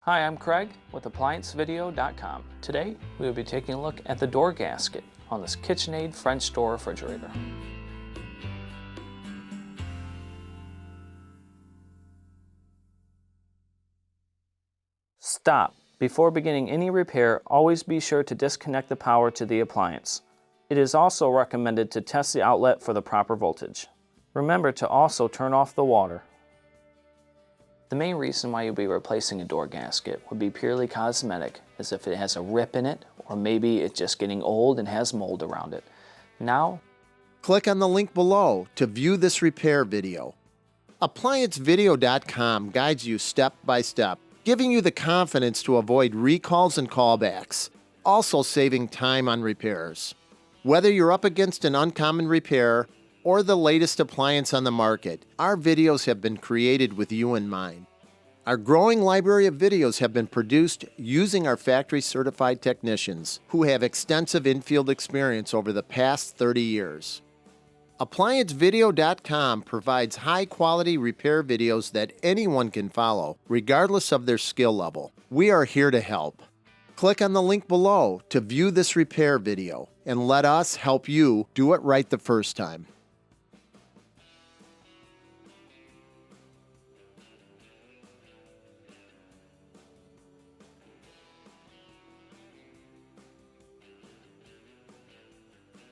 Hi, I'm Craig with ApplianceVideo.com. Today, we will be taking a look at the door gasket on this KitchenAid French door refrigerator. Stop. Before beginning any repair, always be sure to disconnect the power to the appliance. It is also recommended to test the outlet for the proper voltage. Remember to also turn off the water. The main reason why you'll be replacing a door gasket would be purely cosmetic, as if it has a rip in it, or maybe it's just getting old and has mold around it. Now, click on the link below to view this repair video. ApplianceVideo.com guides you step by step, giving you the confidence to avoid recalls and callbacks, also saving time on repairs. Whether you're up against an uncommon repair or the latest appliance on the market, our videos have been created with you in mind. Our growing library of videos have been produced using our factory-certified technicians who have extensive infield experience over the past 30 years. ApplianceVideo.com provides high-quality repair videos that anyone can follow, regardless of their skill level. We are here to help. Click on the link below to view this repair video, and let us help you do it right the first time.